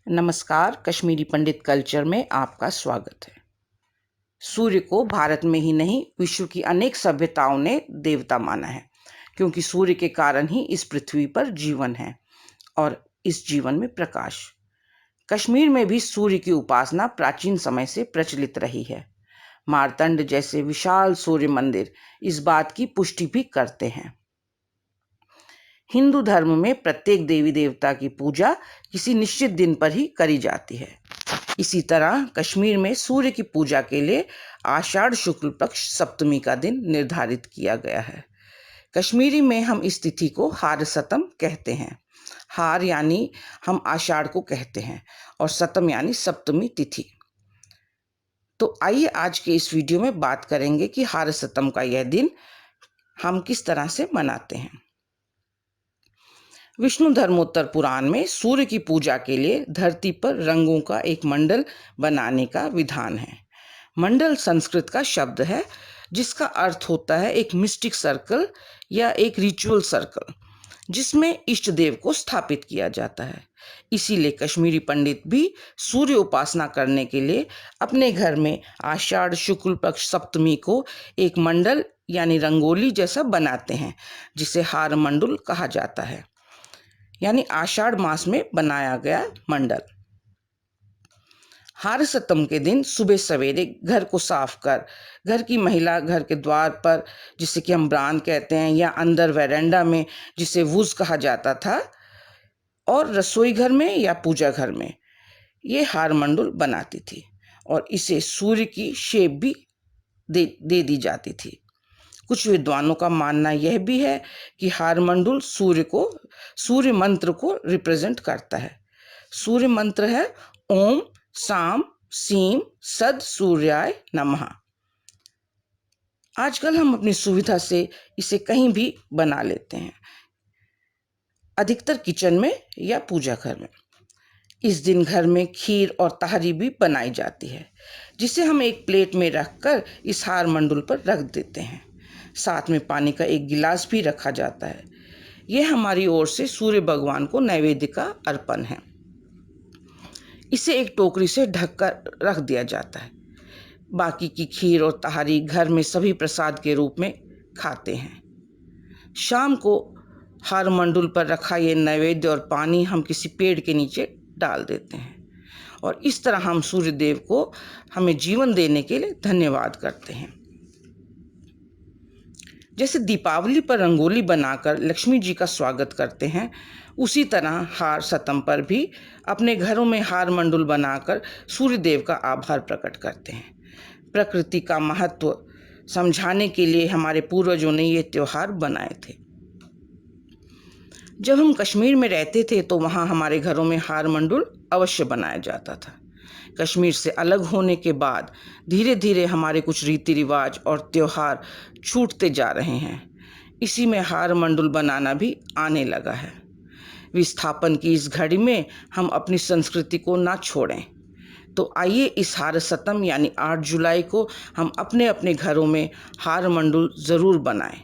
नमस्कार, कश्मीरी पंडित कल्चर में आपका स्वागत है। सूर्य को भारत में ही नहीं, विश्व की अनेक सभ्यताओं ने देवता माना है, क्योंकि सूर्य के कारण ही इस पृथ्वी पर जीवन है और इस जीवन में प्रकाश। कश्मीर में भी सूर्य की उपासना प्राचीन समय से प्रचलित रही है। मार्तंड जैसे विशाल सूर्य मंदिर इस बात की पुष्टि भी करते हैं। हिंदू धर्म में प्रत्येक देवी देवता की पूजा किसी निश्चित दिन पर ही करी जाती है। इसी तरह कश्मीर में सूर्य की पूजा के लिए आषाढ़ शुक्ल पक्ष सप्तमी का दिन निर्धारित किया गया है। कश्मीरी में हम इस तिथि को हार सतम कहते हैं। हार यानी हम आषाढ़ को कहते हैं और सतम यानी सप्तमी तिथि। तो आइए आज के इस वीडियो में बात करेंगे कि हार सतम का यह दिन हम किस तरह से मनाते हैं। विष्णु धर्मोत्तर पुराण में सूर्य की पूजा के लिए धरती पर रंगों का एक मंडल बनाने का विधान है। मंडल संस्कृत का शब्द है जिसका अर्थ होता है एक मिस्टिक सर्कल या एक रिचुअल सर्कल जिसमें इष्ट देव को स्थापित किया जाता है। इसीलिए कश्मीरी पंडित भी सूर्य उपासना करने के लिए अपने घर में आषाढ़ शुक्ल पक्ष सप्तमी को एक मंडल यानी रंगोली जैसा बनाते हैं, जिसे हार मंडल कहा जाता है, यानी आषाढ़ मास में बनाया गया मंडल। हार सतम के दिन सुबह सवेरे घर को साफ कर घर की महिला घर के द्वार पर, जिसे कि हम ब्रांद कहते हैं, या अंदर वेरेंडा में जिसे वुज कहा जाता था, और रसोई घर में या पूजा घर में ये हार मंडल बनाती थी और इसे सूर्य की शेप भी दे दी जाती थी। कुछ विद्वानों का मानना यह भी है कि हार मंडल सूर्य मंत्र को रिप्रेजेंट करता है। सूर्य मंत्र है ओम साम सीम सद सूर्याय नमः। आजकल हम अपनी सुविधा से इसे कहीं भी बना लेते हैं, अधिकतर किचन में या पूजा घर में। इस दिन घर में खीर और तहरी भी बनाई जाती है, जिसे हम एक प्लेट में रखकर इस हार मंडल पर रख देते हैं। साथ में पानी का एक गिलास भी रखा जाता है। यह हमारी ओर से सूर्य भगवान को नैवेद्य का अर्पण है। इसे एक टोकरी से ढककर रख दिया जाता है। बाकी की खीर और तहारी घर में सभी प्रसाद के रूप में खाते हैं। शाम को हार मंडल पर रखा ये नैवेद्य और पानी हम किसी पेड़ के नीचे डाल देते हैं और इस तरह हम सूर्य देव को हमें जीवन देने के लिए धन्यवाद करते हैं। जैसे दीपावली पर रंगोली बनाकर लक्ष्मी जी का स्वागत करते हैं, उसी तरह हार सतम पर भी अपने घरों में हार मंडल बनाकर सूर्य देव का आभार प्रकट करते हैं। प्रकृति का महत्व समझाने के लिए हमारे पूर्वजों ने ये त्योहार बनाए थे। जब हम कश्मीर में रहते थे तो वहाँ हमारे घरों में हार मंडल अवश्य बनाया जाता था। कश्मीर से अलग होने के बाद धीरे धीरे हमारे कुछ रीति रिवाज और त्योहार छूटते जा रहे हैं। इसी में हार मंडल बनाना भी आने लगा है। विस्थापन की इस घड़ी में हम अपनी संस्कृति को ना छोड़ें। तो आइए इस हार सतम यानी 8 जुलाई को हम अपने अपने घरों में हार मंडल ज़रूर बनाएं।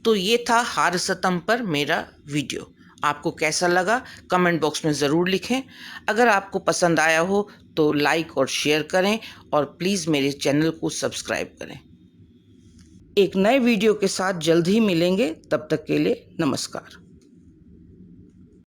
तो ये था हार सतम पर मेरा वीडियो। आपको कैसा लगा कमेंट बॉक्स में ज़रूर लिखें। अगर आपको पसंद आया हो तो लाइक और शेयर करें और प्लीज़ मेरे चैनल को सब्सक्राइब करें। एक नए वीडियो के साथ जल्द ही मिलेंगे। तब तक के लिए नमस्कार।